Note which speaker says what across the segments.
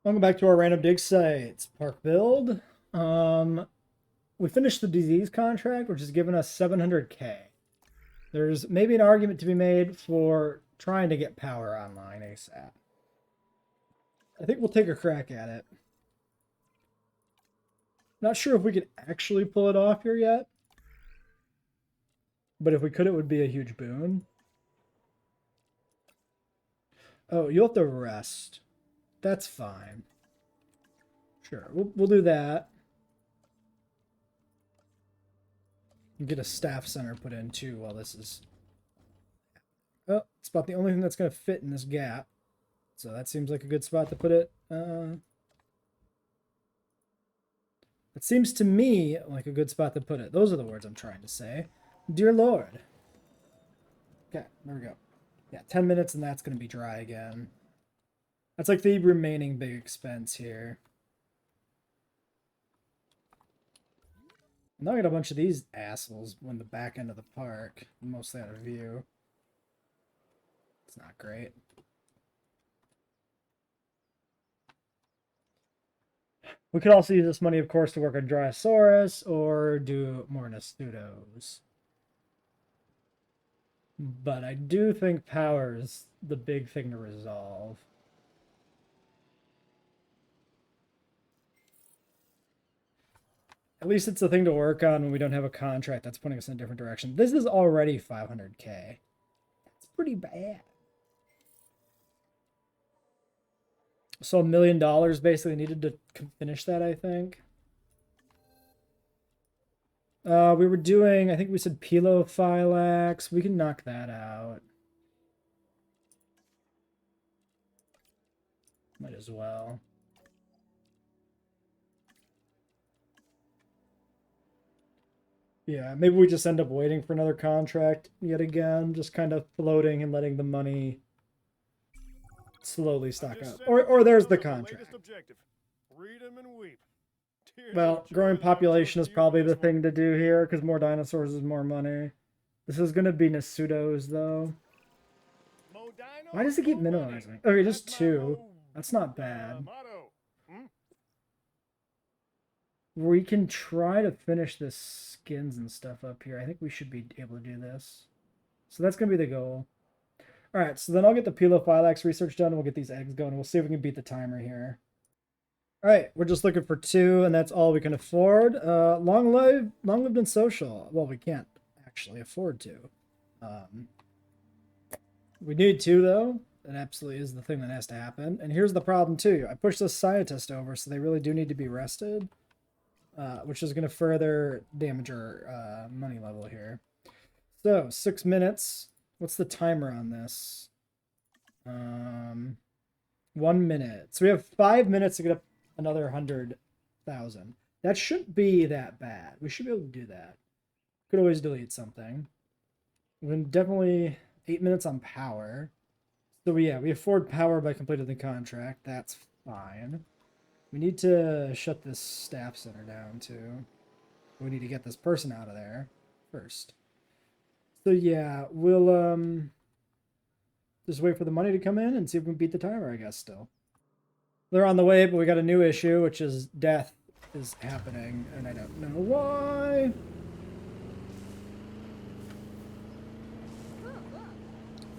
Speaker 1: Welcome back to our random dig sites. Park build. We finished the disease contract, which has given us 700k. There's maybe an argument to be made for trying to get power online ASAP. I think we'll take a crack at it. Not sure if we can actually pull it off here yet. But if we could, it would be a huge boon. Oh, you'll have to rest. That's fine. Sure, we'll do that. And get a staff center put in too while this is... Oh, it's about the only thing that's going to fit in this gap. So that seems like a good spot to put it. It seems to me like a good spot to put it. Those are the words I'm trying to say. Dear Lord. Okay, there we go. Yeah, 10 minutes and that's going to be dry again. That's like the remaining big expense here. Now I got a bunch of these assholes in the back end of the park, mostly out of view. It's not great. We could also use this money, of course, to work on Drysaurus or do more Nastudos. But I do think power is the big thing to resolve. At least it's a thing to work on when we don't have a contract that's putting us in a different direction. This is already 500k. That's pretty bad. So $1 million basically needed to finish that, I think. We were doing, I think we said Pilophylax. We can knock that out. Might as well. Yeah, maybe we just end up waiting for another contract yet again, just kind of floating and letting the money slowly stock up. Or there's the contract. Well, growing population is probably the thing to do here, because more dinosaurs is more money. This is going to be Nasudos, though. Why does it keep minimizing? Okay, just 2. That's not bad. We can try to finish the skins and stuff up here. I think we should be able to do this. So that's going to be the goal. Alright, so then I'll get the Pilophylax research done and we'll get these eggs going. We'll see if we can beat the timer here. Alright, we're just looking for 2 and that's all we can afford. Long lived and social. Well, we can't actually afford to. We need 2 though. That absolutely is the thing that has to happen. And here's the problem too. I pushed this scientist over, so they really do need to be rested. Which is going to further damage our money level here. So, 6 minutes. What's the timer on this? 1 minute. So we have 5 minutes to get up another 100,000. That shouldn't be that bad. We should be able to do that. Could always delete something. We can definitely 8 minutes on power. So yeah, we afford power by completing the contract. That's fine. We need to shut this staff center down too. We need to get this person out of there first. So yeah, we'll just wait for the money to come in and see if we can beat the timer, I guess, still. They're on the way, but we got a new issue, which is death is happening, and I don't know why.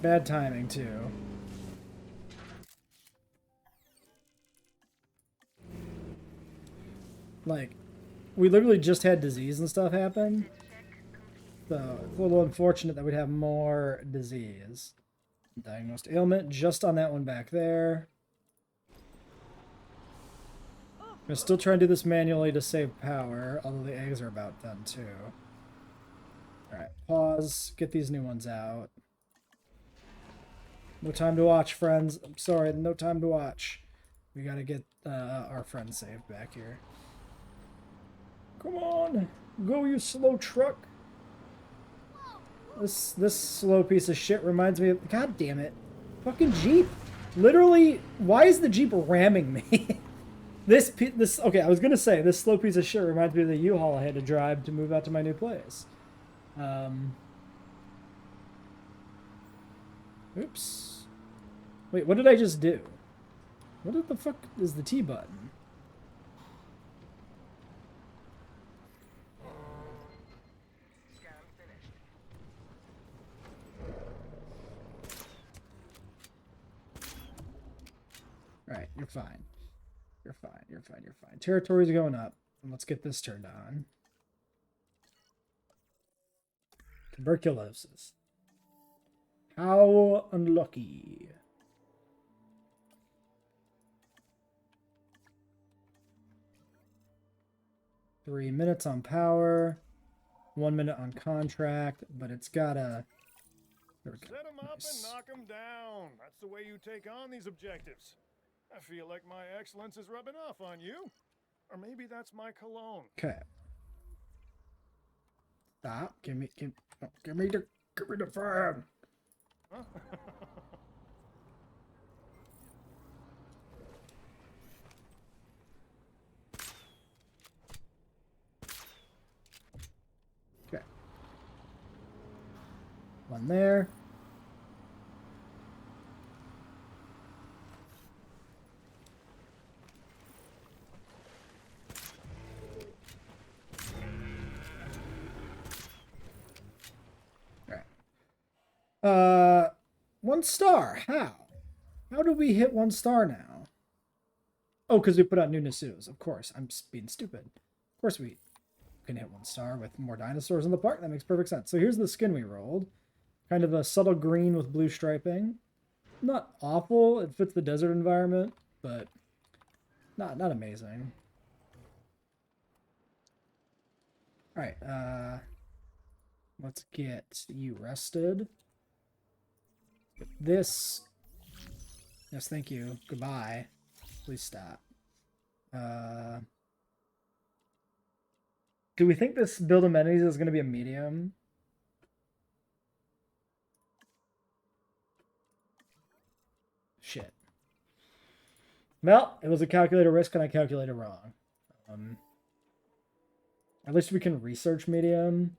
Speaker 1: Bad timing too. Like, we literally just had disease and stuff happen. So, it's a little unfortunate that we'd have more disease. Diagnosed ailment just on that one back there. I'm gonna still try and do this manually to save power, although the eggs are about done too. Alright, pause. Get these new ones out. No time to watch, friends. I'm sorry, no time to watch. We gotta get our friend saved back here. Come on, go you slow truck. This slow piece of shit reminds me of, god damn it, fucking Jeep. Literally, why is the Jeep ramming me? this okay, I was gonna say this slow piece of shit reminds me of the U-Haul I had to drive to move out to my new place. Oops. Wait, what did I just do? What the fuck is the T button? Alright, you're fine. You're fine, you're fine, you're fine. Territory's going up. Let's get this turned on. Tuberculosis. How unlucky. Three minutes on power. 1 minute on contract, but it's gotta... There we go.
Speaker 2: Set them up
Speaker 1: Nice.
Speaker 2: and knock them down. That's the way you take on these objectives. I feel like my excellence is rubbing off on you. Or maybe that's my cologne.
Speaker 1: Okay. Stop. Give me the fan.
Speaker 2: Huh?
Speaker 1: Okay. One there. Alright. 1 star. How? How do we hit 1 star now? Oh, because we put out new Nasu's. Of course. I'm being stupid. Of course we can hit 1 star with more dinosaurs in the park. That makes perfect sense. So here's the skin we rolled. Kind of a subtle green with blue striping. Not awful. It fits the desert environment, but not amazing. Alright, let's get you rested. This... Yes, thank you. Goodbye. Please stop. Do we think this build amenities is going to be a medium? Shit. Well, it was a calculated risk and I calculated wrong. At least we can research medium.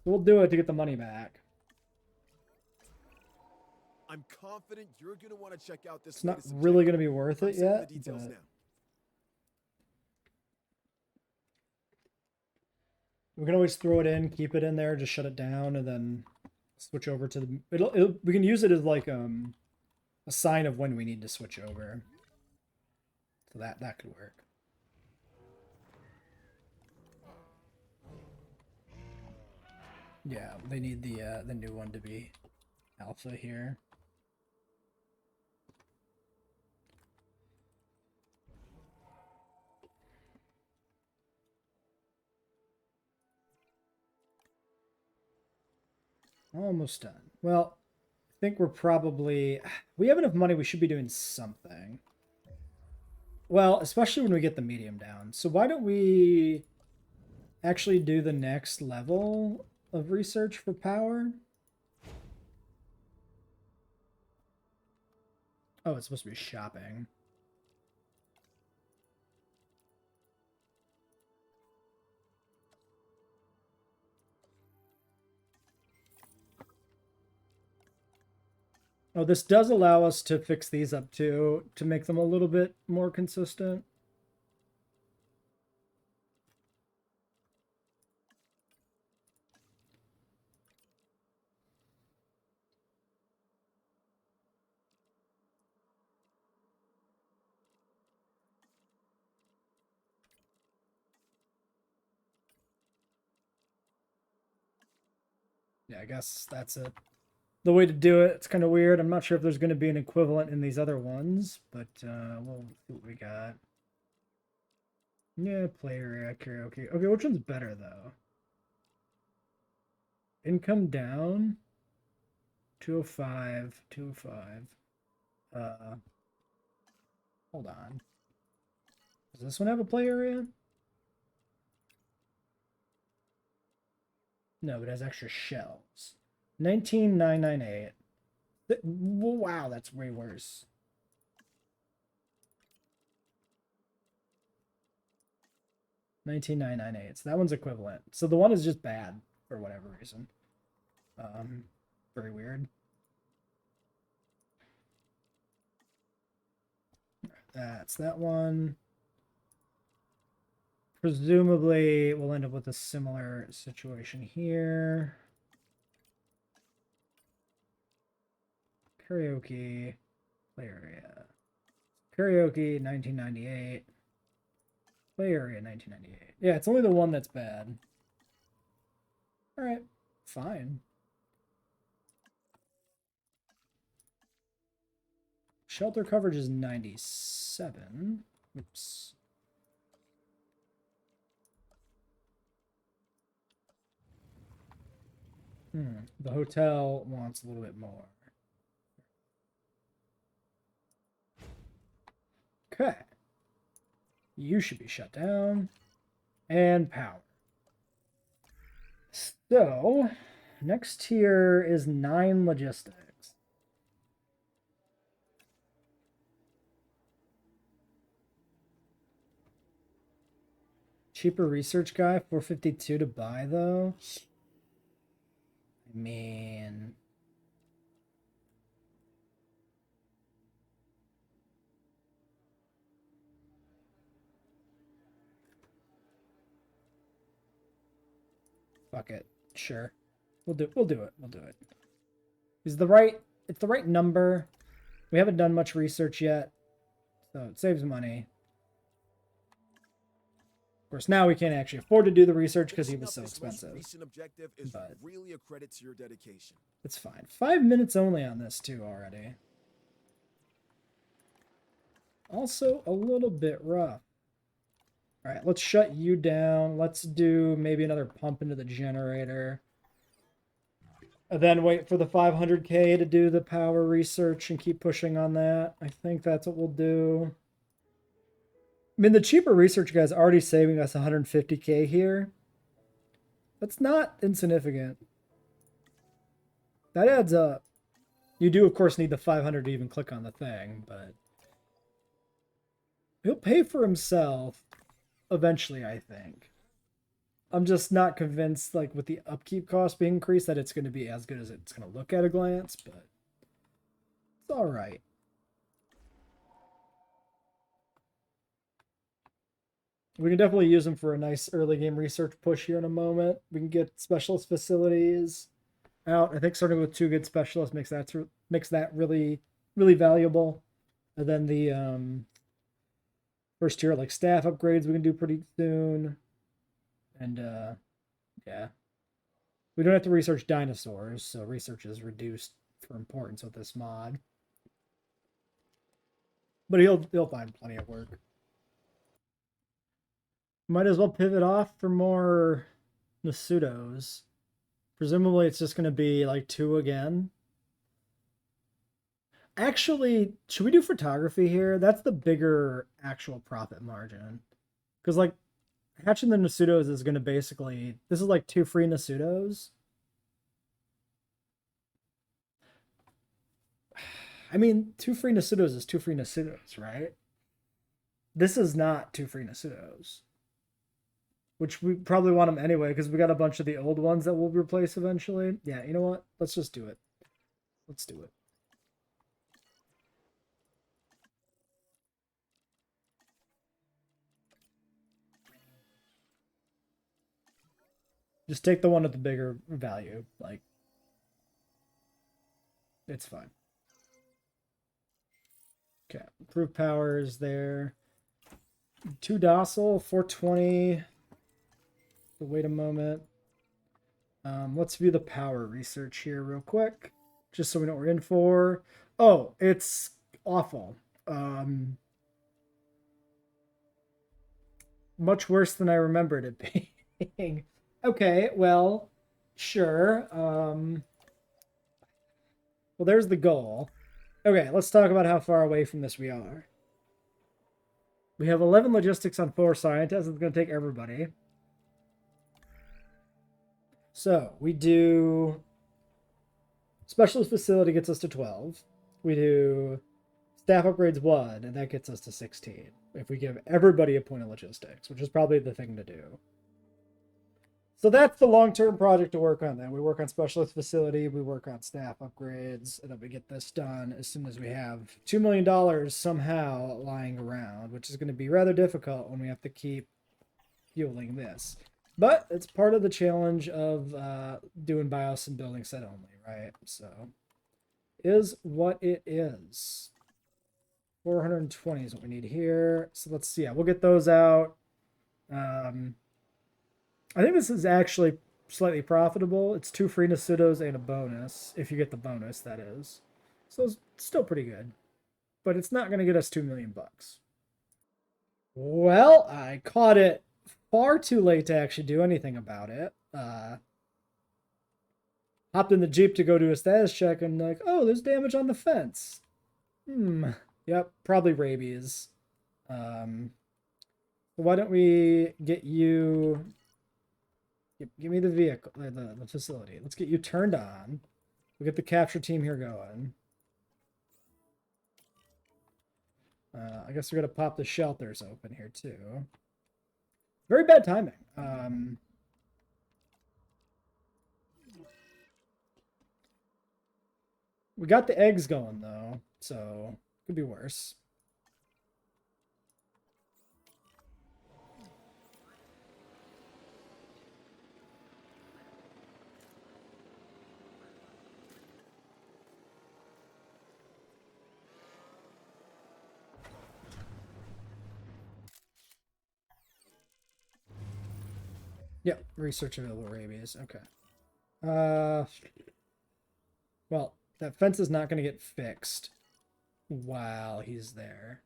Speaker 1: We'll do it to get the money back.
Speaker 3: I'm confident you're going to want to check out this.
Speaker 1: It's not really going to be worth it yet. We can always throw it in, keep it in there, just shut it down, and then switch over to the... we can use it as like a sign of when we need to switch over. So that could work. Yeah, they need the new one to be alpha here. Almost done. Well, I think we're probably... We have enough money, we should be doing something. Well, especially when we get the medium down. So why don't we actually do the next level of research for power? Oh, it's supposed to be shopping. Oh, this does allow us to fix these up too, to make them a little bit more consistent. Yeah, I guess that's it. The way to do it. It's kind of weird. I'm not sure if there's going to be an equivalent in these other ones, but we'll see what we got. Yeah, play area, karaoke. Okay, which one's better though? Income down. 205, 205. Hold on. Does this one have a play area? No, but it has extra shelves. 19,998. Wow, that's way worse. $19,998. So that one's equivalent. So the one is just bad for whatever reason. Very weird. That's that one. Presumably, we'll end up with a similar situation here. Karaoke, play area. Karaoke, 1998. Play area, 1998. Yeah, it's only the one that's bad. Alright, fine. Shelter coverage is 97. Oops. The hotel wants a little bit more. Okay. You should be shut down. And power. So, next tier is 9 logistics. Cheaper research guy, 452 to buy though. I mean, fuck it. Sure. We'll do it. We'll do it. It's the right number. We haven't done much research yet, so it saves money. Of course, now we can't actually afford to do the research because he was so expensive.
Speaker 3: Objective is
Speaker 1: But
Speaker 3: really a credit to your dedication.
Speaker 1: it's fine. 5 minutes only on this too already. Also a little bit rough. All right, let's shut you down. Let's do maybe another pump into the generator. And then wait for the 500k to do the power research and keep pushing on that. I think that's what we'll do. I mean, the cheaper research guy's already saving us 150k here. That's not insignificant. That adds up. You do, of course, need the 500 to even click on the thing, but he'll pay for himself eventually, I think. I'm just not convinced, like, with the upkeep cost being increased, that it's going to be as good as it's going to look at a glance, but it's all right. We can definitely use them for a nice early game research push here in a moment. We can get specialist facilities out. I think starting with 2 good specialists makes that really, really valuable. And then the first tier, like staff upgrades, we can do pretty soon. And yeah, we don't have to research dinosaurs, so research is reduced for importance with this mod. But he'll find plenty of work. Might as well pivot off for more Nasudos. Presumably it's just going to be like 2 again. Actually, should we do photography here? That's the bigger actual profit margin. Because like hatching the Nasudos is going to basically... This is like 2 free Nasudos. I mean, 2 free Nasudos is 2 free Nasudos, right? This is not 2 free Nasudos. Which we probably want them anyway, because we got a bunch of the old ones that we'll replace eventually. Yeah, you know what? Let's just do it. Let's do it. Just take the one with the bigger value. Like, it's fine. Okay, improved power is there. 2 docile, 420. Wait a moment. Let's view the power research here real quick, just so we know what we're in for. Oh, it's awful. Much worse than I remembered it being. Okay, well, sure. Well, there's the goal. Okay, let's talk about how far away from this we are. We have 11 logistics on 4 scientists. It's going to take everybody. So, we do... Specialist facility gets us to 12. We do staff upgrades 1, and that gets us to 16. If we give everybody a point of logistics, which is probably the thing to do. So that's the long-term project to work on. Then we work on specialist facility, we work on staff upgrades, and then we get this done as soon as we have $2 million somehow lying around, which is going to be rather difficult when we have to keep fueling this. But it's part of the challenge of doing BIOS and building set only, right? So is what it is. 420 is what we need here. So let's see. Yeah, we'll get those out. I think this is actually slightly profitable. It's 2 free pseudos and a bonus, if you get the bonus, that is. So it's still pretty good. But it's not going to get us 2 million bucks. Well, I caught it far too late to actually do anything about it. Hopped in the Jeep to go do a status check and like, oh, there's damage on the fence. Yep, probably rabies. Why don't we get you... Give me the vehicle, the facility. Let's get you turned on. We'll get the capture team here going. I guess we're going to pop the shelters open here too. Very bad timing. We got the eggs going though, so could be worse. Yep, research available rabies. Okay. Well, that fence is not going to get fixed while he's there.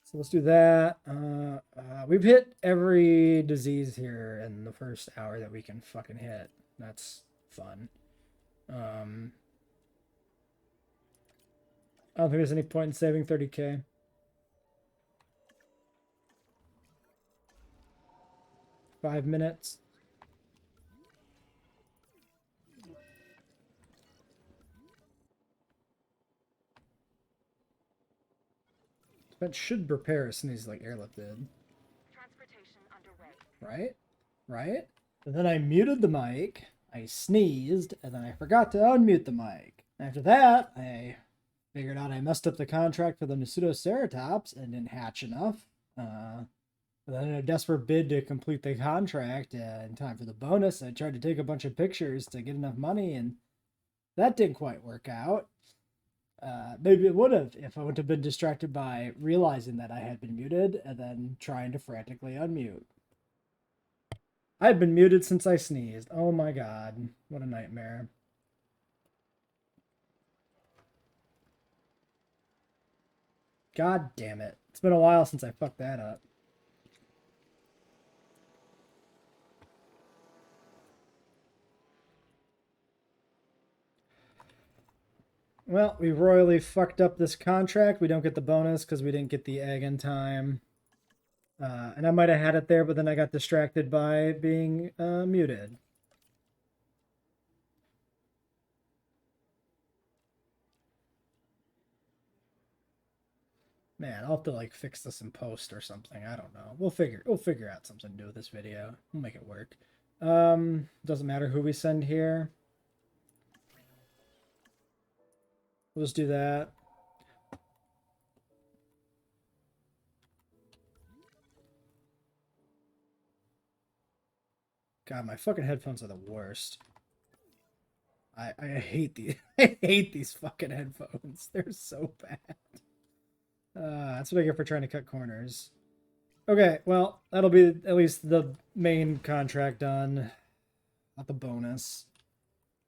Speaker 1: So let's do that. We've hit every disease here in the first hour that we can fucking hit. That's fun. I don't think there's any point in saving 30k. Five minutes. That should prepare as soon as he's like airlifted.
Speaker 4: Transportation underway.
Speaker 1: Right? Right? And then I muted the mic, I sneezed, and then I forgot to unmute the mic. After that, I figured out I messed up the contract for the Pseudoceratops and didn't hatch enough. But then in a desperate bid to complete the contract in time for the bonus, I tried to take a bunch of pictures to get enough money, and that didn't quite work out. Maybe it would have if I wouldn't have been distracted by realizing that I had been muted and then trying to frantically unmute. I've been muted since I sneezed. Oh my god. What a nightmare. God damn it. It's been a while since I fucked that up. Well, we royally fucked up this contract. We don't get the bonus because we didn't get the egg in time. And I might have had it there, but then I got distracted by being muted. Man, I'll have to like fix this in post or something. I don't know. We'll figure out something to do with this video. We'll make it work. Doesn't matter who we send here. We'll just do that. God, my fucking headphones are the worst. I hate these. I hate these fucking headphones. They're so bad. That's what I get for trying to cut corners. Okay, well, that'll be at least the main contract done. Not the bonus.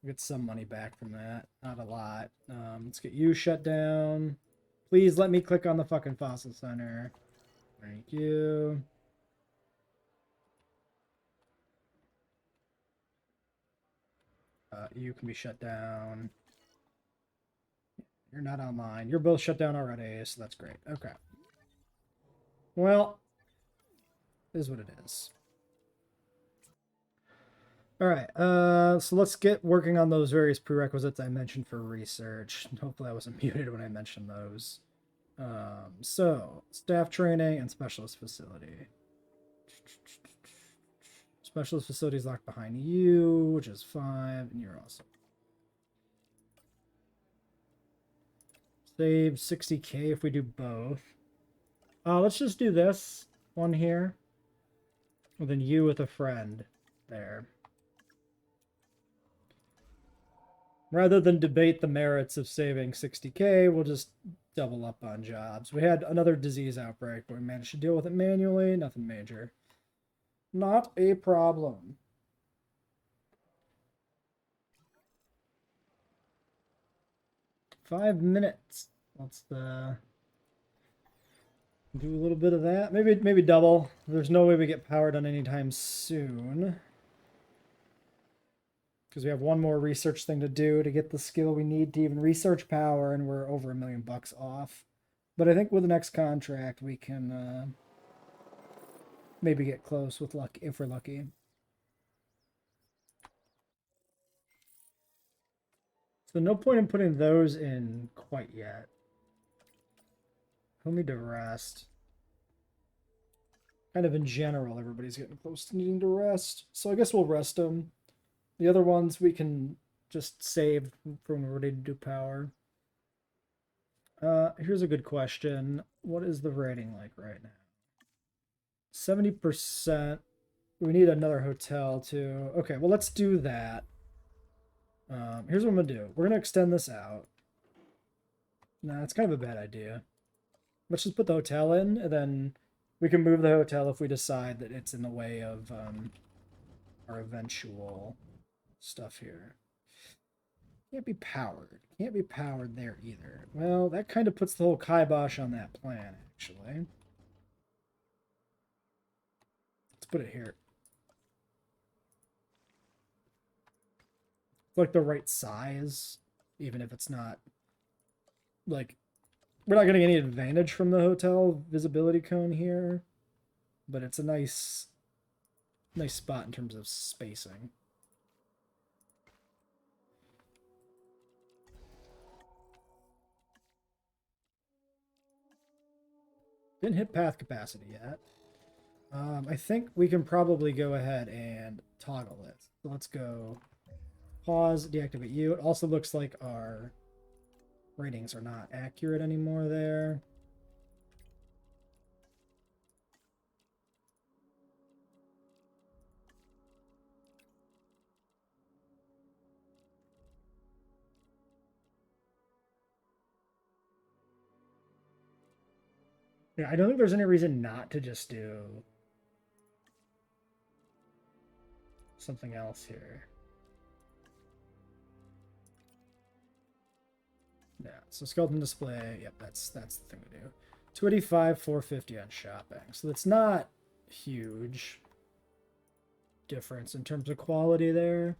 Speaker 1: We'll get some money back from that. Not a lot. Let's get you shut down. Please let me click on the fucking fossil center. Thank you. You can be shut down. You're not online. You're both shut down already, so that's great. Okay. Well, it is what it is. All right, so let's get working on those various prerequisites I mentioned for research. Hopefully I wasn't muted when I mentioned those. So, staff training and specialist facility. Specialist facilities locked behind you, which is 5, and you're awesome. Save 60k if we do both. Let's just do this one here. And then you with a friend there. Rather than debate the merits of saving 60k, we'll just double up on jobs. We had another disease outbreak, but we managed to deal with it manually. Nothing major. Not a problem. $5 minutes. Let's do a little bit of that. Maybe double. There's no way we get powered on anytime soon. Because we have one more research thing to do to get the skill we need to even research power, and we're over $1 million off. But I think with the next contract we can maybe get close with luck if we're lucky. So no point in putting those in quite yet. We'll need to rest. Kind of in general, everybody's getting close to needing to rest. So I guess we'll rest them. The other ones we can just save from when we're ready to do power. Here's a good question. What is the rating like right now? 70%. We need another hotel too. Okay, well, let's do that. Here's what I'm going to do. We're going to extend this out. Nah, it's kind of a bad idea. Let's just put the hotel in, and then we can move the hotel if we decide that it's in the way of our eventual stuff here. Can't be powered. Can't be powered there either. Well, that kind of puts the whole kibosh on that plan, actually. Let's put it here. It's like the right size, even if it's not, like, we're not getting any advantage from the hotel visibility cone here, but it's a nice spot in terms of spacing. Didn't hit path capacity yet. I think we can probably go ahead and toggle it. So let's go pause, deactivate you. It also looks like our ratings are not accurate anymore there. Yeah, I don't think there's any reason not to just do something else here. Yeah, so skeleton display, yep, that's the thing to do. 285, 450 on shopping. So that's not huge difference in terms of quality there.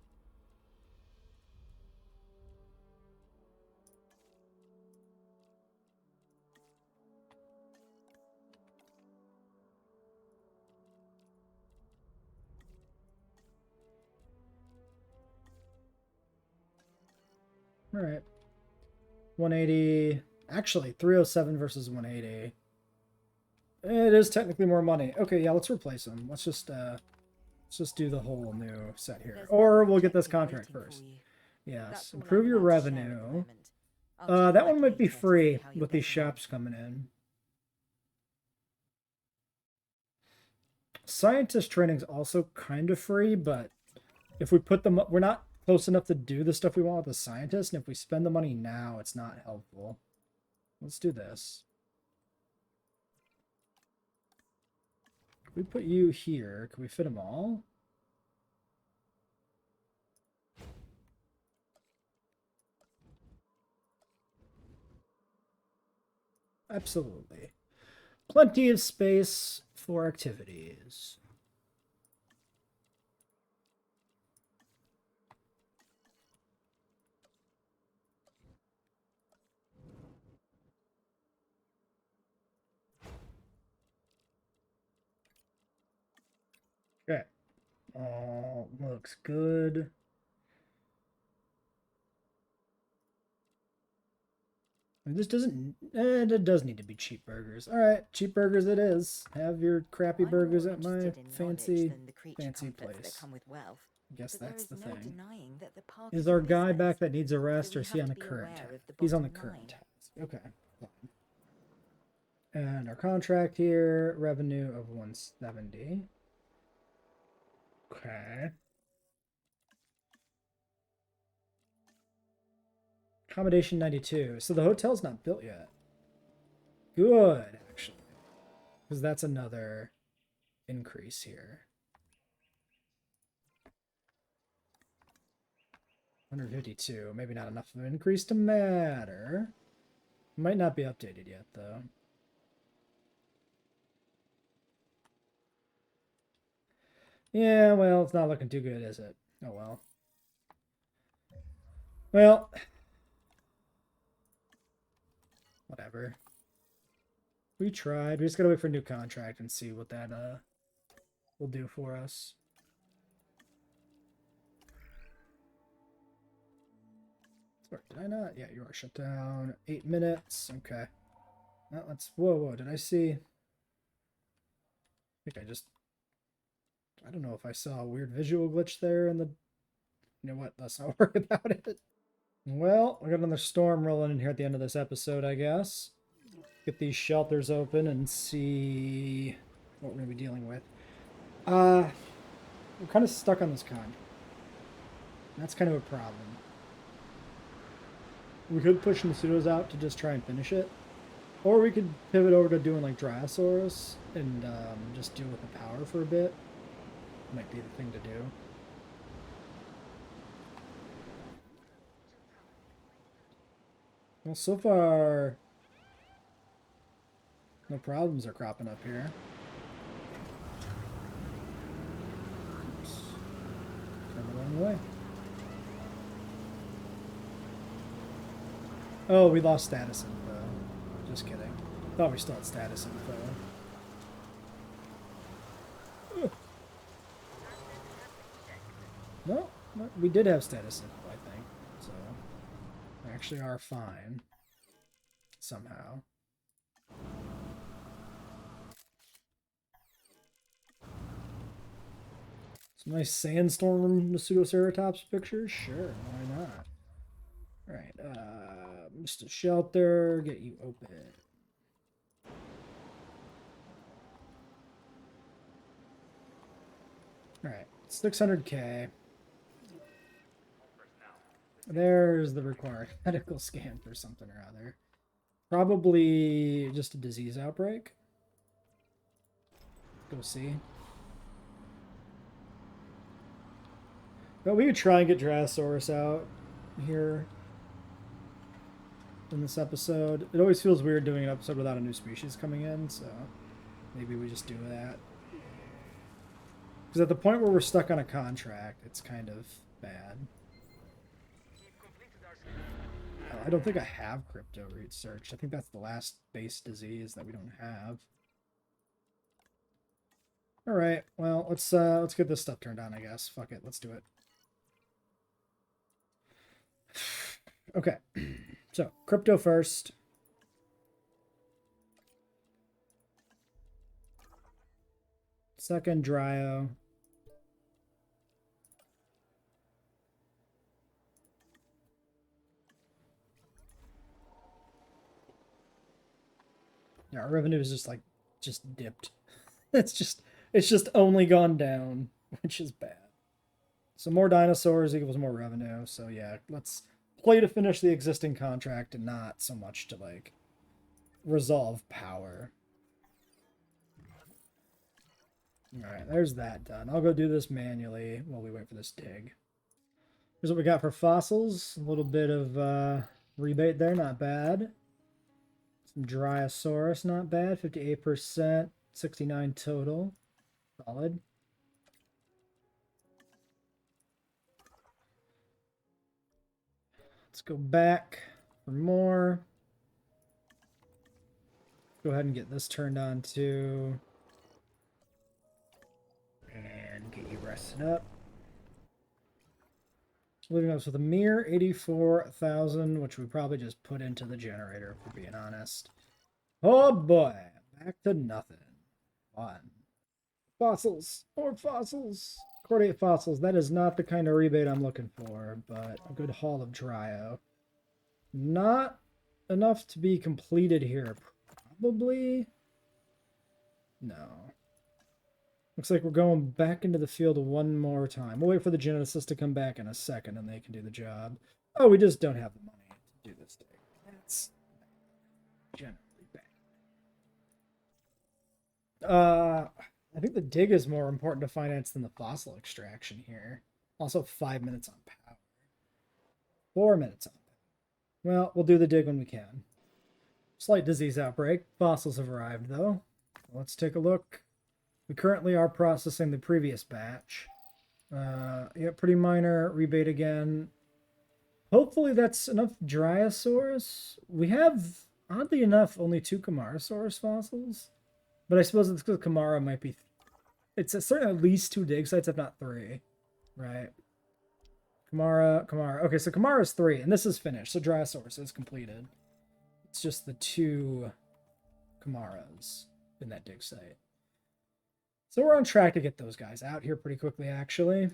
Speaker 1: All right. 180, actually 307 versus 180. It is technically more money. Okay, yeah, let's replace them. Let's just do the whole new set here. Or we'll get this contract first. Yes, improve your revenue. That one might be free with these shops coming in. Scientist training's also kind of free, but if we put them up, we're not close enough to do the stuff we want with the scientist, and if we spend the money now, it's not helpful. Let's do this. If we put you here, can we fit them all? Absolutely. Plenty of space for activities. Okay. All looks good. This doesn't. It does need to be cheap burgers. All right, cheap burgers it is. Have your crappy
Speaker 5: I'm
Speaker 1: burgers
Speaker 5: more
Speaker 1: at my
Speaker 5: interested in knowledge
Speaker 1: fancy
Speaker 5: than the creature
Speaker 1: fancy
Speaker 5: comforts that
Speaker 1: place.
Speaker 5: come with wealth.
Speaker 1: I guess
Speaker 5: But there
Speaker 1: that's
Speaker 5: is
Speaker 1: the
Speaker 5: no
Speaker 1: thing.
Speaker 5: denying that the park
Speaker 1: Is
Speaker 5: a
Speaker 1: our guy
Speaker 5: business,
Speaker 1: back that needs a rest,
Speaker 5: so
Speaker 1: or
Speaker 5: we
Speaker 1: is he
Speaker 5: have
Speaker 1: on
Speaker 5: to
Speaker 1: the
Speaker 5: be
Speaker 1: current
Speaker 5: aware
Speaker 1: task?
Speaker 5: of the
Speaker 1: He's on the
Speaker 5: bottom
Speaker 1: current
Speaker 5: line.
Speaker 1: task. Okay. Fine. And our contract here, revenue of 170. Okay. Accommodation 92. So the hotel's not built yet. Good, actually. Because that's another increase here. 152. Maybe not enough of an increase to matter. Might not be updated yet, though. Yeah, well, it's not looking too good, is it? Oh, well. Well. Whatever. We tried. We just gotta wait for a new contract and see what that will do for us. Did I not? Yeah, you are shut down. 8 minutes. Okay. Well, let's. Whoa. Did I see? I think I don't know if I saw a weird visual glitch there in the. You know what? Let's not worry about it. Well, we got another storm rolling in here at the end of this episode, I guess. Get these shelters open and see what we're gonna be dealing with. We're kind of stuck on this con. That's kind of a problem. We could push Masudos out to just try and finish it. Or we could pivot over to doing like Dryosaurus and just deal with the power for a bit. Might be the thing to do. Well, so far, no problems are cropping up here. Oops. Turned the wrong way. Oh, we lost status info. Just kidding. Thought we still had status info. Ugh. No, we did have status info, I think. So, we actually are fine. Somehow. Some nice sandstorm Pseudoceratops pictures? Sure, why not? Alright, Mr. Shelter, get you open. Alright, 600k. There's the required medical scan for something or other. Probably just a disease outbreak. Go see. But we could try and get Drasaurus out here in this episode. It always feels weird doing an episode without a new species coming in, so maybe we just do that. Because at the point where we're stuck on a contract, it's kind of bad. Oh, I don't think I have crypto research. I think that's the last base disease that we don't have. All right, well, let's get this stuff turned on, I guess. Fuck it, let's do it. Okay, so crypto first. Second, Dryo. Yeah, our revenue is just dipped. it's just only gone down, which is bad. So more dinosaurs equals more revenue. So yeah, let's play to finish the existing contract and not so much to like resolve power. Alright, there's that done. I'll go do this manually while we wait for this dig. Here's what we got for fossils. A little bit of rebate there, not bad. Some Dryosaurus, not bad. 58%, 69 total. Solid. Let's go back for more. Go ahead and get this turned on too. And get you rested up. Leaving us with a mere 84,000, which we probably just put into the generator, if we're being honest. Oh boy, back to nothing. Fun. Fossils, more fossils. Chordate fossils, that is not the kind of rebate I'm looking for, but a good haul of Dryo. Not enough to be completed here, probably. No. Looks like we're going back into the field one more time. We'll wait for the geneticists to come back in a second and they can do the job. Oh, we just don't have the money to do this thing. That's generally bad. I think the dig is more important to finance than the fossil extraction here. Also 5 minutes on power. 4 minutes on power. Well, we'll do the dig when we can. Slight disease outbreak. Fossils have arrived, though. Let's take a look. We currently are processing the previous batch. Yeah, pretty minor rebate again. Hopefully that's enough Dryosaurs. We have, oddly enough, only 2 Camarasaurus fossils. But I suppose it's because Kamara might be... It's certainly at least 2 dig sites, if not 3. Right. Kamara. Okay, so Kamara's 3, and this is finished. So Dryosaurus is completed. It's just the 2 Kamaras in that dig site. So we're on track to get those guys out here pretty quickly, actually.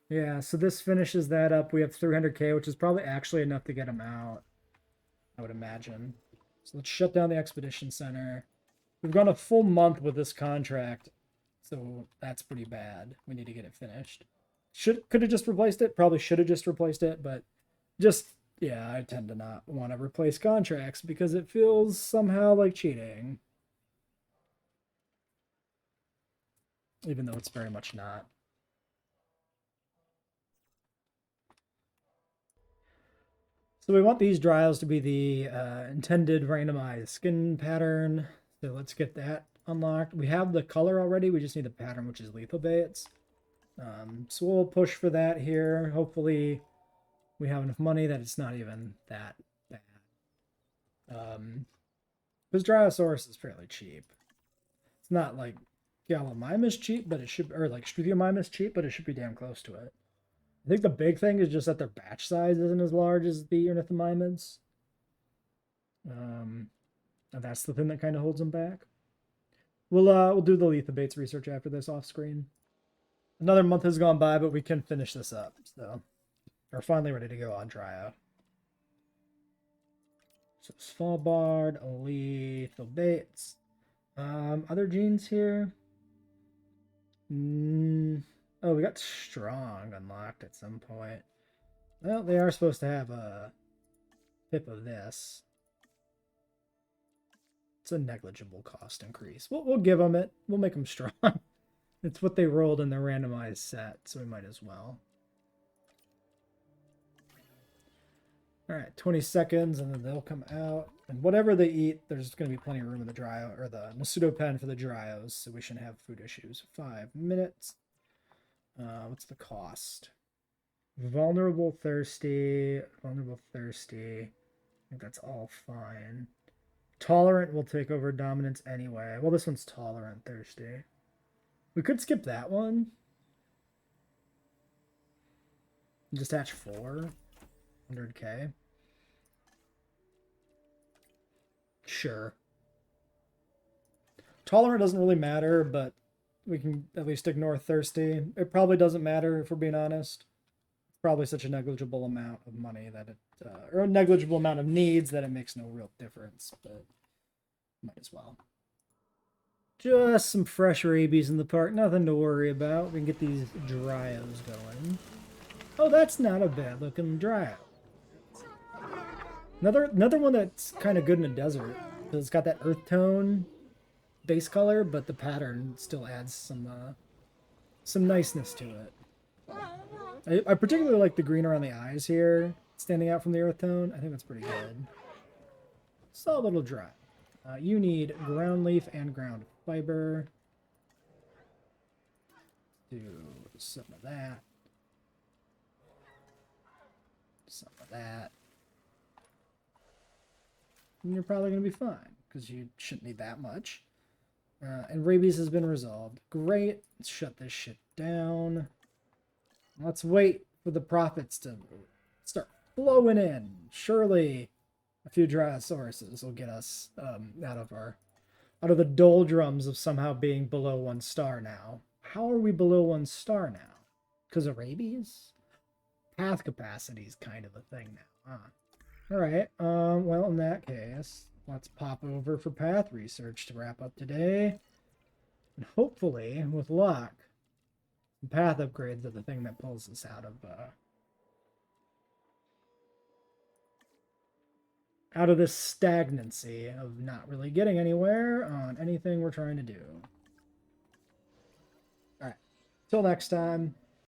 Speaker 1: Yeah, so this finishes that up. We have 300k, which is probably actually enough to get them out, I would imagine. So let's shut down the Expedition Center. We've gone a full month with this contract, so that's pretty bad. We need to get it finished. Could have just replaced it. Probably should have just replaced it, but just... Yeah, I tend to not want to replace contracts because it feels somehow like cheating. Even though it's very much not. So we want these Dryos to be the intended randomized skin pattern. So let's get that unlocked. We have the color already. We just need the pattern, which is lethal baits. So we'll push for that here. Hopefully... we have enough money that it's not even that bad. Because Dryosaurus is fairly cheap. It's not like Gallimimus cheap, but it should, or like Struthiomimus cheap, but it should be damn close to it. I think the big thing is just that their batch size isn't as large as the Ornithomimids. And that's the thing that kind of holds them back. We'll do the Lethobates research after this off screen. Another month has gone by, but we can finish this up, so... We're finally ready to go on Dryo. So Svalbard, lethal baits. Other genes here. Oh, we got strong unlocked at some point. Well, they are supposed to have a pip of this. It's a negligible cost increase. We'll give them it. We'll make them strong. It's what they rolled in the randomized set, so we might as well. Alright, 20 seconds, and then they'll come out. And whatever they eat, there's going to be plenty of room in the Dryo, or the Nasudo pen for the Dryos, so we shouldn't have food issues. 5 minutes. What's the cost? Vulnerable, thirsty. I think that's all fine. Tolerant will take over dominance anyway. Well, this one's tolerant, thirsty. We could skip that one. Just hatch 4. 100k. Sure. Tolerant doesn't really matter, but we can at least ignore thirsty. It probably doesn't matter if we're being honest. It's probably such a negligible amount of money that it, or a negligible amount of needs that it makes no real difference, but might as well. Just some fresh rabies in the park, nothing to worry about. We can get these Dryos going. Oh, that's not a bad looking Dryo. Another one that's kind of good in a desert. It's got that earth tone base color, but the pattern still adds some niceness to it. I particularly like the green around the eyes here, standing out from the earth tone. I think that's pretty good. So a little dry. You need ground leaf and ground fiber. Do some of that. Some of that. And you're probably going to be fine, because you shouldn't need that much. And rabies has been resolved. Great. Let's shut this shit down. Let's wait for the profits to start flowing in. Surely a few Dryasauruses will get us out of the doldrums of somehow being below 1 star now. How are we below 1 star now? Because of rabies? Path capacity is kind of a thing now. Alright, well, in that case, let's pop over for path research to wrap up today. And hopefully, with luck, the path upgrades are the thing that pulls us out of this stagnancy of not really getting anywhere on anything we're trying to do. Alright, till next time.